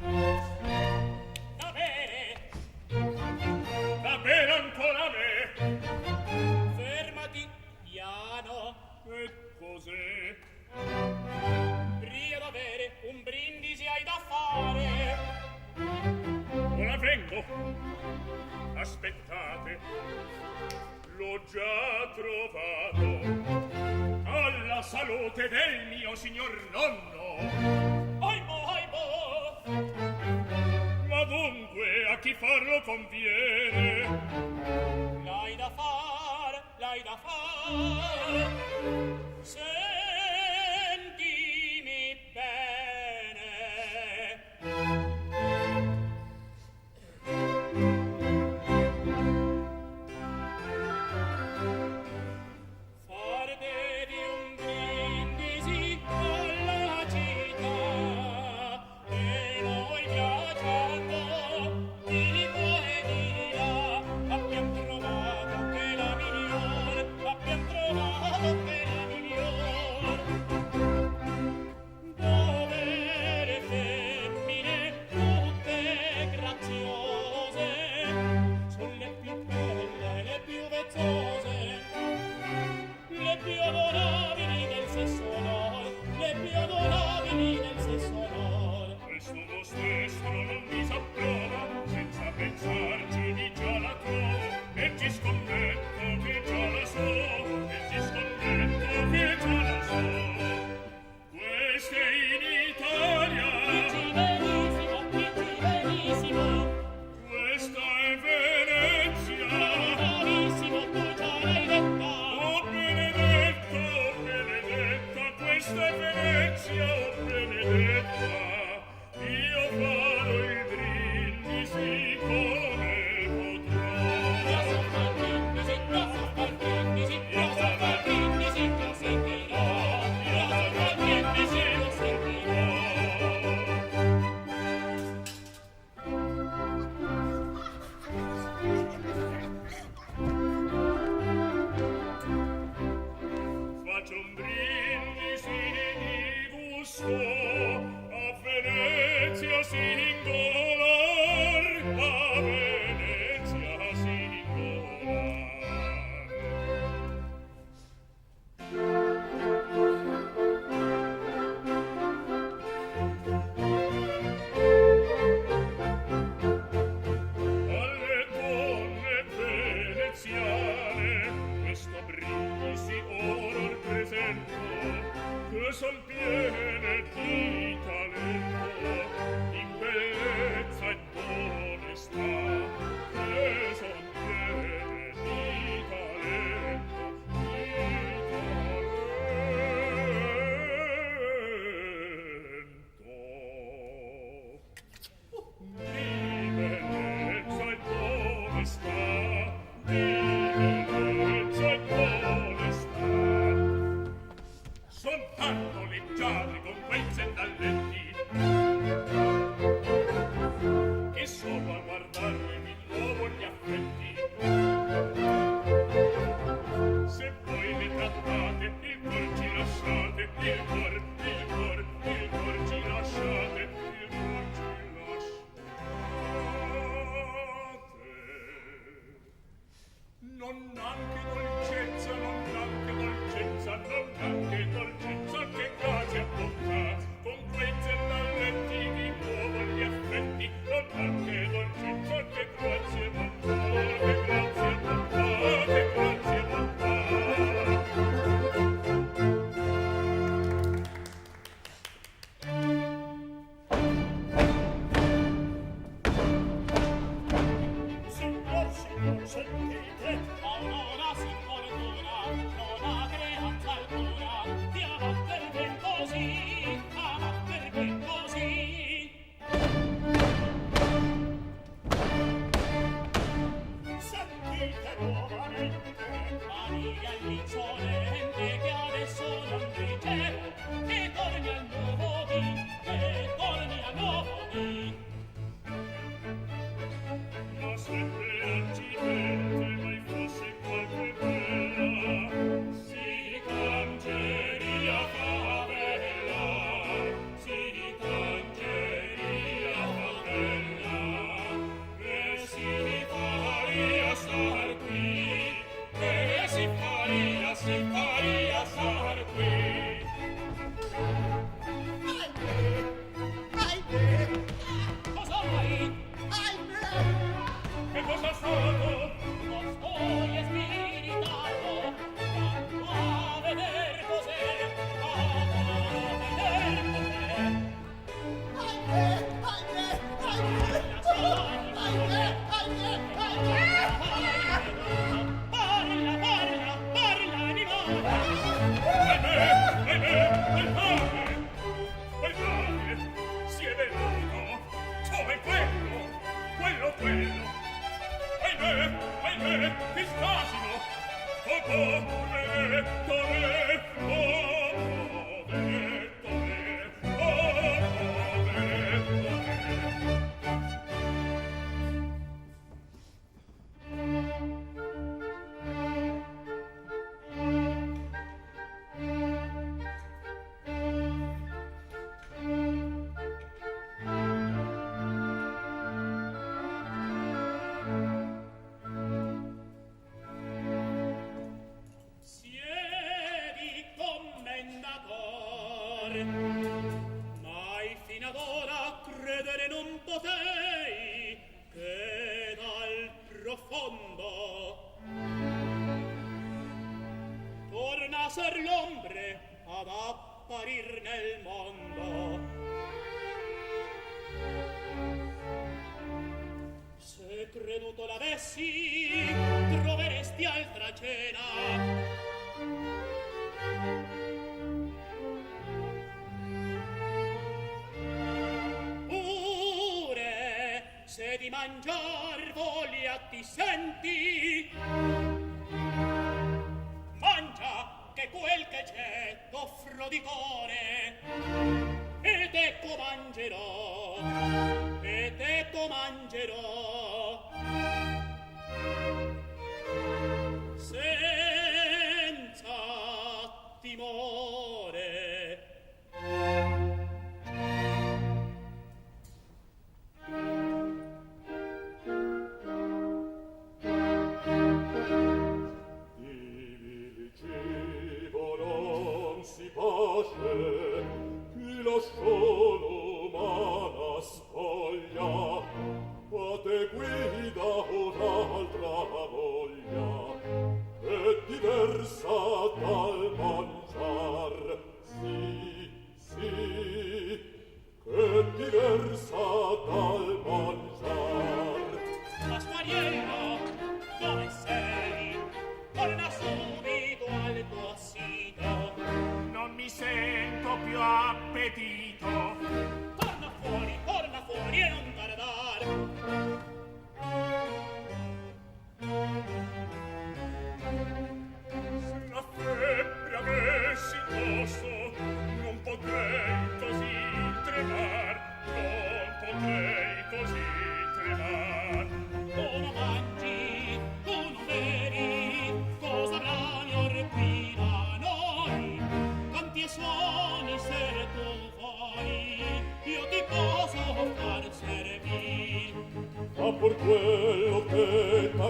Da bere ancora a me. Fermati, piano. E cos'è? Pria da bere, un brindisi hai da fare. Ora vengo. Aspettate, l'ho già trovato. Alla salute del mio signor nonno. Oibo, oibo. Ma dunque a chi farlo conviene? L'hai da far. Sentimi bene. Far devi un brindisi alla città e noi viaggiando di qua e di là. sol piene di talento, in bellezza e onestà, che son piene di talento, di bellezza e onestà, di bellezza e onestà. Son tanto leggiadri con quei zendalletti che solo a guardarli mi trovo gli affetti. Se voi mi trattate, il cor ci lasciate, il cor ci lasciate, il cor ci lasciate. Non anche dolcezza, non anche dolcezza, non anche dolcezza, che grazie a bocca, con quei zendalletti di nuovo gli affetti, non anche dolcezza, che grazie a bocca, che grazie a bocca, che grazie a bocca. Signor, sentite, Aurora si fortuna, non ha creanza alcuna, ti ama perché così, ama perché così. sentite nuovamente, Maria l'insolente che adesso non ricevo, che torni al nuovo dì, che torni al nuovo dì. Ma se per accidente mai fosse qualche bella, si cangeria favella, si cangeria favella, e si faria star qui, e si faria star qui. Cosa hai? Che cosa è stato? Non sto spiritato, vado a veder cos'è, vado a veder cos'è. Parla, di nuovo. Quel padre, si è venuto, dove quello, ahimè, che scasino, Siedi commendator, mai fin ad ora credere non potei che dal profondo torna a ser l'ombre ad apparir nel mondo. Se creduto l'avessi, troveresti altra cena. Pure, se di mangiar voglia ti senti, mangia che quel che c'è t'offro di core, ed ecco mangerò, senza timore. diversa dal mangiar, si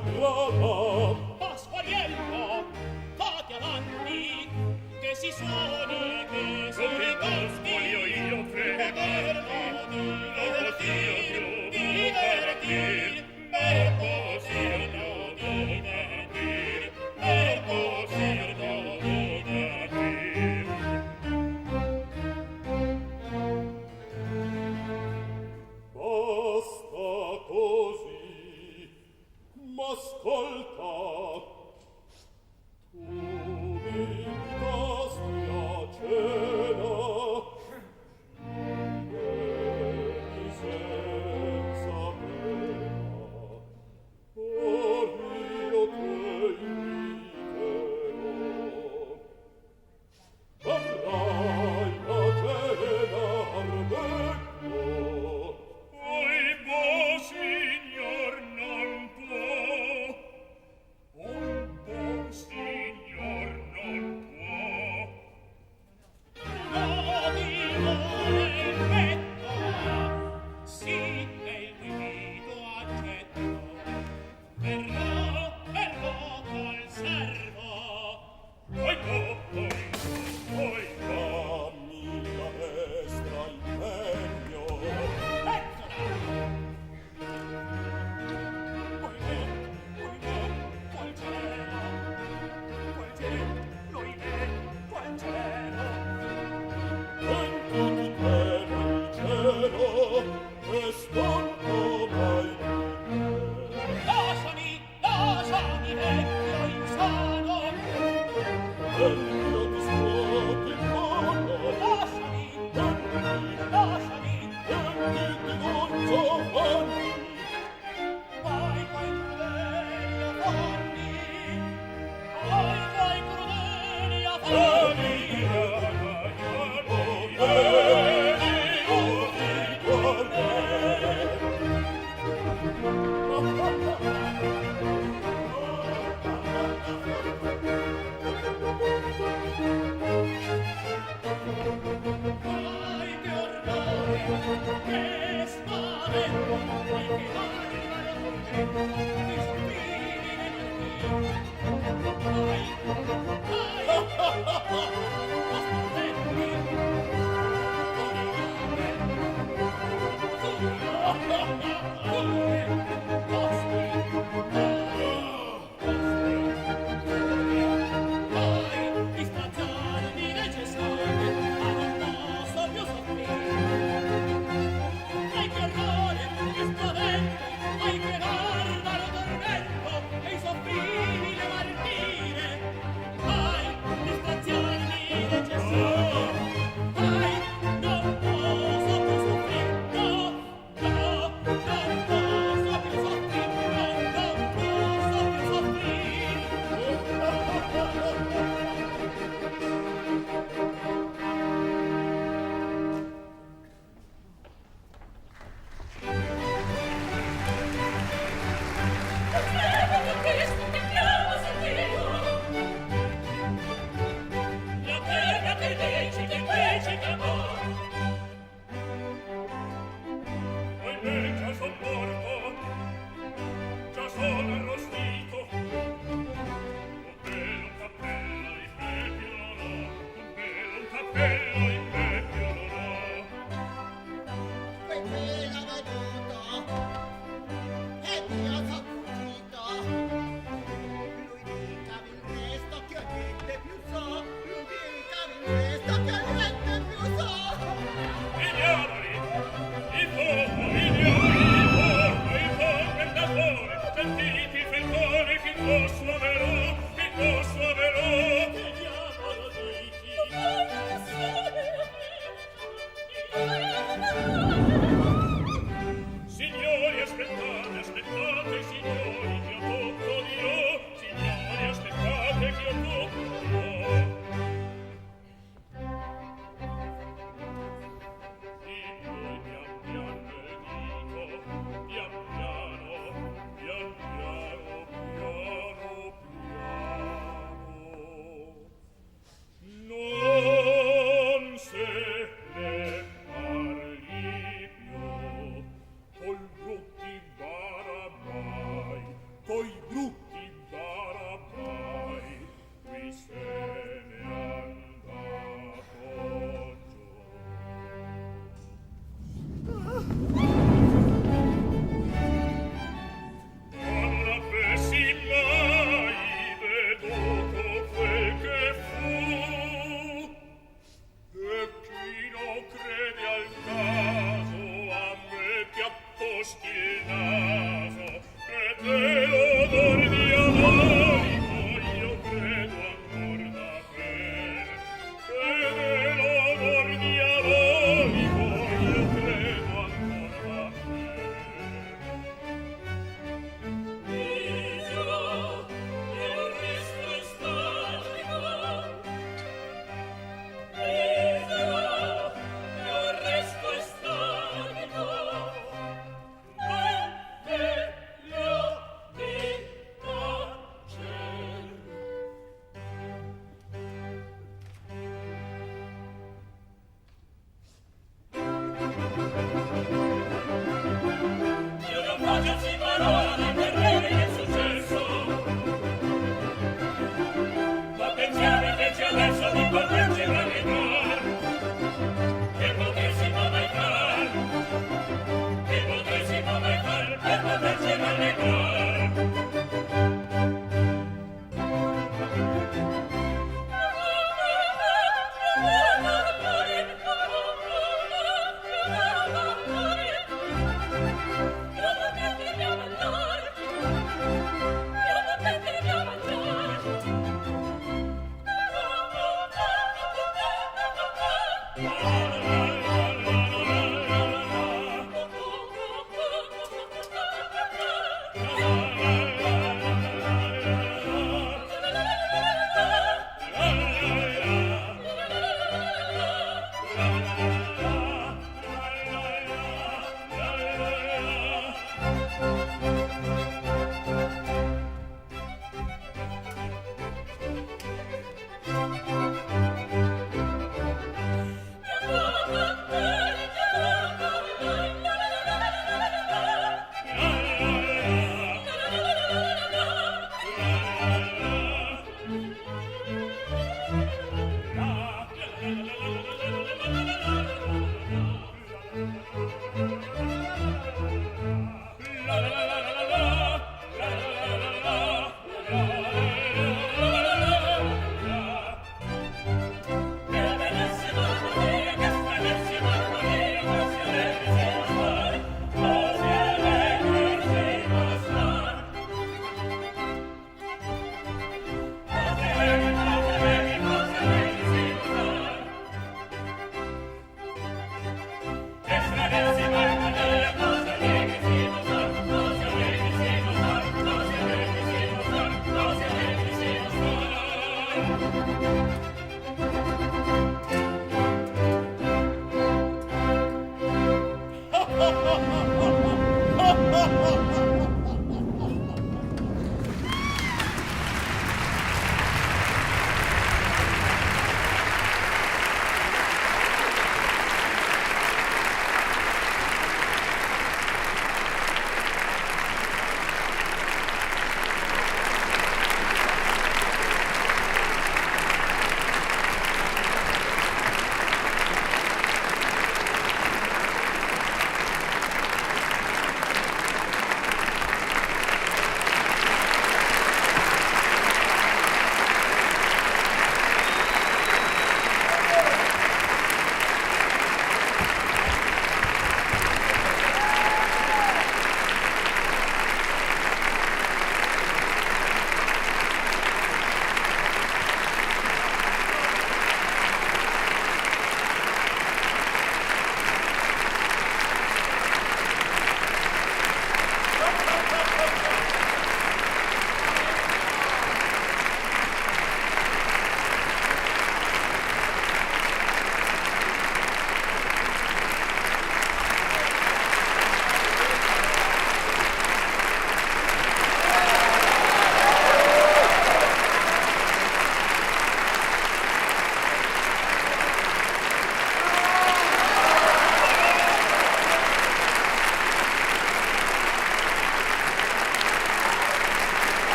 m'aggrava. Pasquariello, fate avanti, che si suoni e che si Potremmo io poterlo divertir, divertir, per poterlo divertir, per poterlo divertir. Basta così, m'ascolta. Tu